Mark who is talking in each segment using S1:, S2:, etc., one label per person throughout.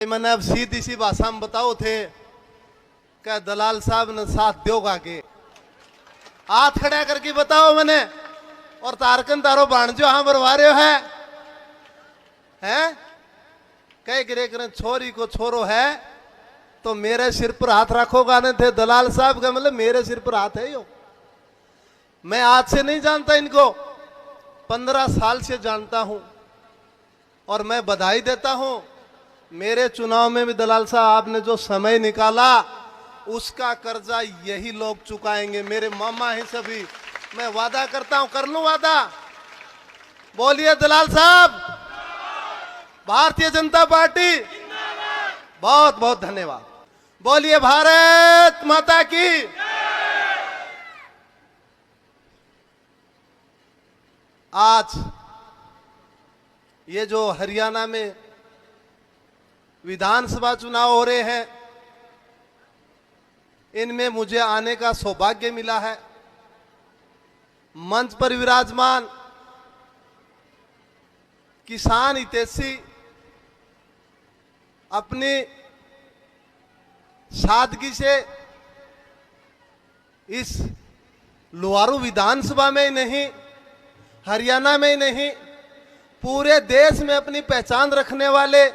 S1: मैंने अब सीधी सी भाषा में बताओ थे क्या दलाल साहब ने साथ दोगा के हाथ खड़ा करके बताओ मैंने। और तारकन तारो भाणजो हाँ बरवा रहे हो है कह गिरे करें छोरी को छोरो है तो मेरे सिर पर हाथ रखोगा नहीं थे दलाल साहब का मतलब मेरे सिर पर हाथ है यो। मैं आज से नहीं जानता इनको, 15 साल से जानता हूं और मैं बधाई देता हूं। मेरे चुनाव में भी दलाल साहब आपने जो समय निकाला उसका कर्जा यही लोग चुकाएंगे, मेरे मामा ही सभी। मैं वादा करता हूं, कर लूं वादा। बोलिए दलाल साहब, भारतीय जनता पार्टी, बहुत बहुत धन्यवाद। बोलिए भारत माता की। आज ये जो हरियाणा में विधानसभा चुनाव हो रहे हैं, इनमें मुझे आने का सौभाग्य मिला है। मंच पर विराजमान किसान हितैषी अपनी सादगी से इस लुहारू विधानसभा में ही नहीं, हरियाणा में ही नहीं, पूरे देश में अपनी पहचान रखने वाले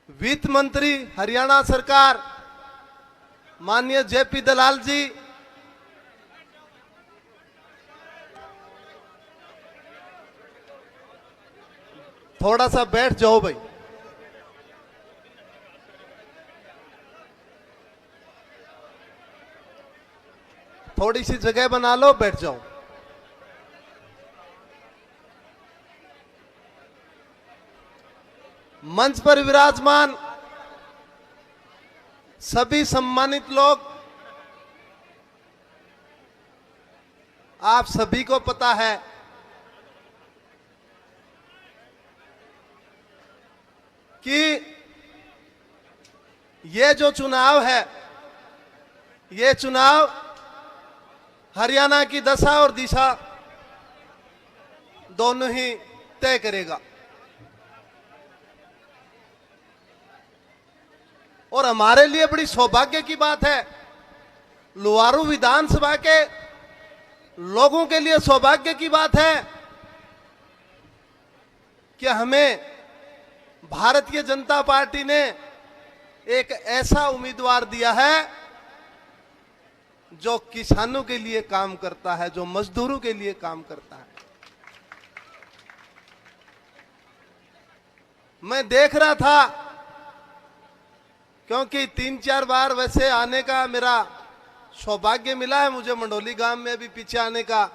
S1: वित्त मंत्री हरियाणा सरकार माननीय जेपी दलाल जी, थोड़ा सा बैठ जाओ भाई। थोड़ी सी जगह बना लो, बैठ जाओ। मंच पर विराजमान सभी सम्मानित लोग, आप सभी को पता है कि ये जो चुनाव है, ये चुनाव हरियाणा की दशा और दिशा दोनों ही तय करेगा। और हमारे लिए बड़ी सौभाग्य की बात है, लुहारू विधानसभा के लोगों के लिए सौभाग्य की बात है कि हमें भारतीय जनता पार्टी ने एक ऐसा उम्मीदवार दिया है जो किसानों के लिए काम करता है, जो मजदूरों के लिए काम करता है। मैं देख रहा था, क्योंकि 3-4 बार वैसे आने का मेरा सौभाग्य मिला है मुझे, मंडोली गांव में भी पीछे आने का।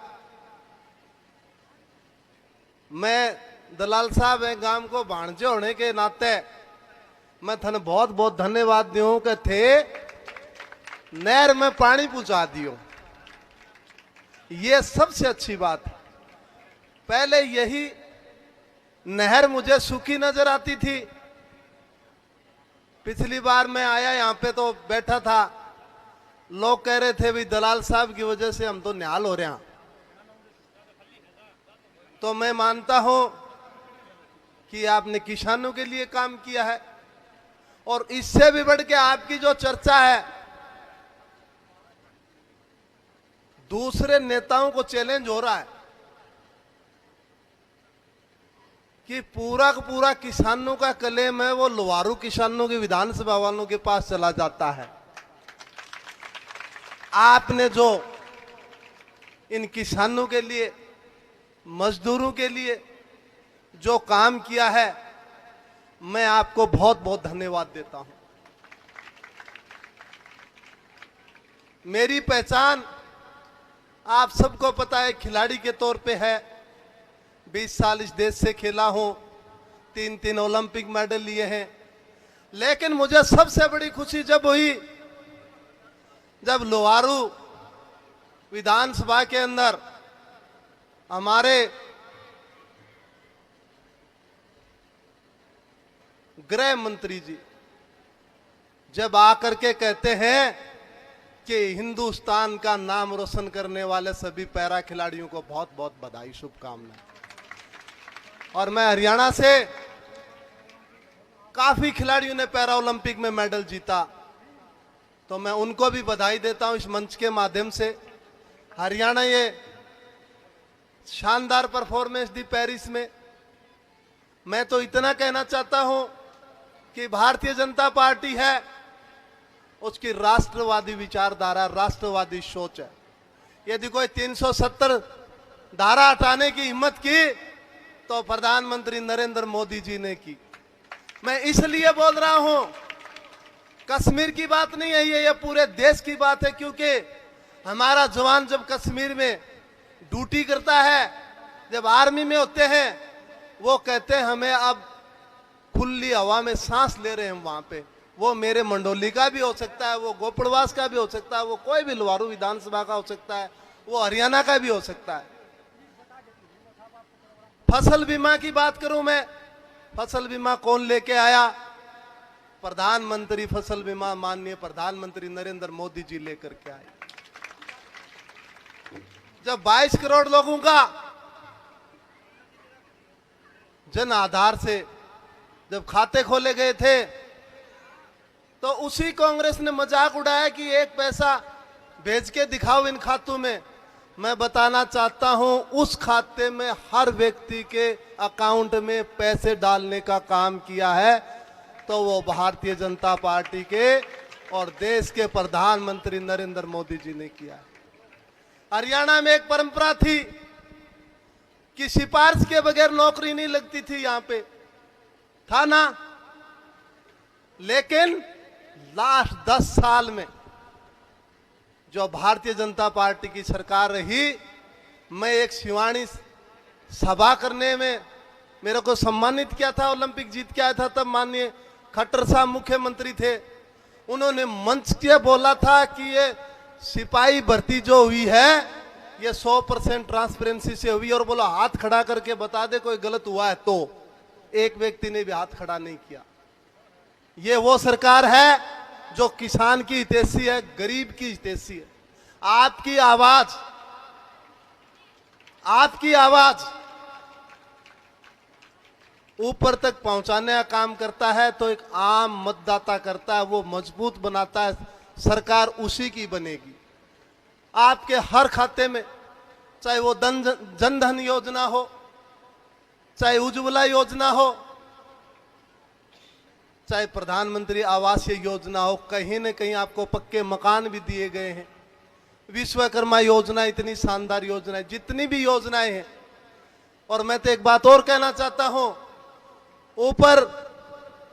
S1: मैं दलाल साहब है गांव को भाणजे होने के नाते मैं थाने बहुत बहुत धन्यवाद दूं कि थे नहर में पानी पहुंचा दियो, ये सबसे अच्छी बात है। पहले यही नहर मुझे सूखी नजर आती थी। पिछली बार मैं आया यहाँ पे तो बैठा था, लोग कह रहे थे भी दलाल साहब की वजह से हम तो निहाल हो रहे हैं। तो मैं मानता हूं कि आपने किसानों के लिए काम किया है, और इससे भी बढ़ के आपकी जो चर्चा है, दूसरे नेताओं को चैलेंज हो रहा है कि पूरा का पूरा किसानों का क्लेम है वो लुहारू किसानों के विधानसभा वालों के पास चला जाता है। आपने जो इन किसानों के लिए, मजदूरों के लिए जो काम किया है, मैं आपको बहुत बहुत धन्यवाद देता हूं। मेरी पहचान आप सबको पता है, खिलाड़ी के तौर पे है। 20 साल इस देश से खेला हूं, 3 ओलंपिक मेडल लिए हैं। लेकिन मुझे सबसे बड़ी खुशी जब हुई जब लुहारू विधानसभा के अंदर हमारे गृह मंत्री जी जब आकर के कहते हैं कि हिंदुस्तान का नाम रोशन करने वाले सभी पैरा खिलाड़ियों को बहुत बहुत बधाई, शुभकामनाएं। और मैं हरियाणा से काफी खिलाड़ियों ने पैरा ओलंपिक में मेडल जीता, तो मैं उनको भी बधाई देता हूं इस मंच के माध्यम से। हरियाणा ये शानदार परफॉर्मेंस दी पेरिस में। मैं तो इतना कहना चाहता हूं कि भारतीय जनता पार्टी है, उसकी राष्ट्रवादी विचारधारा, राष्ट्रवादी सोच है। यदि कोई 370 धारा हटाने की हिम्मत की तो प्रधानमंत्री नरेंद्र मोदी जी ने की। मैं इसलिए बोल रहा हूं, कश्मीर की बात नहीं है ये पूरे देश की बात है, क्योंकि हमारा जवान जब कश्मीर में ड्यूटी करता है, जब आर्मी में होते हैं, वो कहते हैं हमें अब खुली हवा में सांस ले रहे हैं वहां पे। वो मेरे मंडोली का भी हो सकता है, वो गोपड़वास का भी हो सकता है, वो कोई भी लुवारू विधानसभा का हो सकता है, वो हरियाणा का भी हो सकता है। फसल बीमा की बात करूं मैं, फसल बीमा कौन लेके आया? प्रधानमंत्री फसल बीमा माननीय प्रधानमंत्री नरेंद्र मोदी जी लेकर के आए। जब 22 करोड़ लोगों का जन आधार से जब खाते खोले गए थे, तो उसी कांग्रेस ने मजाक उड़ाया कि एक पैसा भेज के दिखाओ इन खातों में। मैं बताना चाहता हूं, उस खाते में हर व्यक्ति के अकाउंट में पैसे डालने का काम किया है तो वो भारतीय जनता पार्टी के और देश के प्रधानमंत्री नरेंद्र मोदी जी ने किया है। हरियाणा में एक परंपरा थी कि सिफारिश के बगैर नौकरी नहीं लगती थी, यहां पे था ना। लेकिन लास्ट 10 साल में जो भारतीय जनता पार्टी की सरकार रही, मैं एक शिवानी सभा करने में मेरे को सम्मानित किया था, ओलंपिक जीत के आया था, तब माननीय खट्टर साहब मुख्यमंत्री थे। उन्होंने मंच के बोला था कि ये सिपाही भर्ती जो हुई है ये 100% ट्रांसपेरेंसी से हुई, और बोला हाथ खड़ा करके बता दे कोई गलत हुआ है तो। एक व्यक्ति ने भी हाथ खड़ा नहीं किया। ये वो सरकार है जो किसान की हितैषी है, गरीब की हितैषी है। आपकी आवाज ऊपर तक पहुंचाने का काम करता है तो एक आम मतदाता करता है, वो मजबूत बनाता है, सरकार उसी की बनेगी। आपके हर खाते में, चाहे वो जन धन योजना हो, चाहे उज्ज्वला योजना हो, चाहे प्रधानमंत्री आवास योजना हो, कहीं न कहीं आपको पक्के मकान भी दिए गए हैं। विश्वकर्मा योजना इतनी शानदार योजना है, जितनी भी योजनाएं हैं। और मैं तो एक बात और कहना चाहता हूं, ऊपर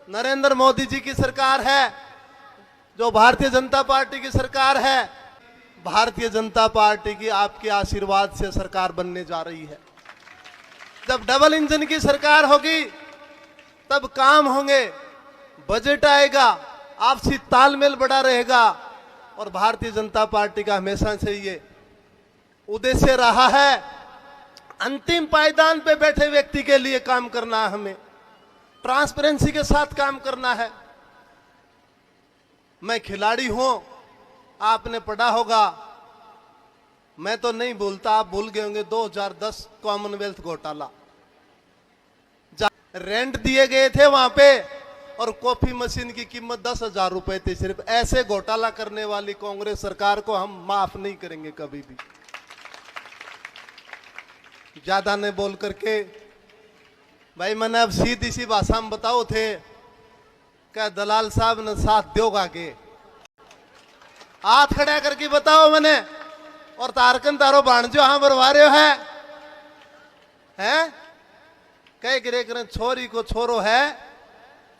S1: नरेंद्र मोदी जी की सरकार है, जो भारतीय जनता पार्टी की सरकार है, भारतीय जनता पार्टी की आपके आशीर्वाद से सरकार बनने जा रही है। जब डबल इंजन की सरकार होगी तब काम होंगे, बजट आएगा, आपसी तालमेल बढ़ा रहेगा। और भारतीय जनता पार्टी का हमेशा से ये उद्देश्य रहा है, अंतिम पायदान पे बैठे व्यक्ति के लिए काम करना है, हमें ट्रांसपेरेंसी के साथ काम करना है। मैं खिलाड़ी हूं, आपने पढ़ा होगा, मैं तो नहीं भूलता, आप भूल गए होंगे, 2010 कॉमनवेल्थ घोटाला। रेंट दिए गए थे वहां पे और कॉफी मशीन की कीमत 10,000 रुपए थी सिर्फ। ऐसे घोटाला करने वाली कांग्रेस सरकार को हम माफ नहीं करेंगे कभी भी। ज्यादा नहीं बोल करके भाई, मैंने अब सीधी सी भाषा में बताओ थे क्या दलाल साहब ने साथ दोगा के हाथ खड़ा करके बताओ मैंने। और तारकन तारो भाणजो हाँ बरवा रहे हैं कह गिरे करें छोरी को छोरो है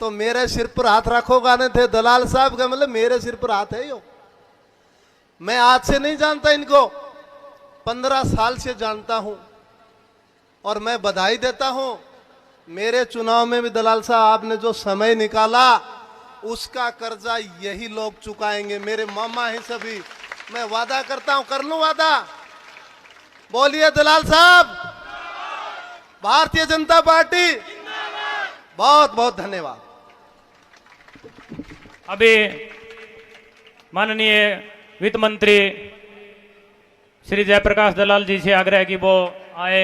S1: तो मेरे सिर पर हाथ रखोगा नहीं थे दलाल साहब का मतलब मेरे सिर पर हाथ है यो। मैं आज से नहीं जानता इनको, 15 साल से जानता हूं और मैं बधाई देता हूं। मेरे चुनाव में भी दलाल साहब आपने जो समय निकाला उसका कर्जा यही लोग चुकाएंगे, मेरे मामा ही सभी। मैं वादा करता हूं, कर लूं वादा। बोलिए दलाल साहब, भारतीय जनता पार्टी। बहुत बहुत धन्यवाद।
S2: अभी माननीय वित्त मंत्री श्री जयप्रकाश दलाल जी से आग्रह कि वो आए।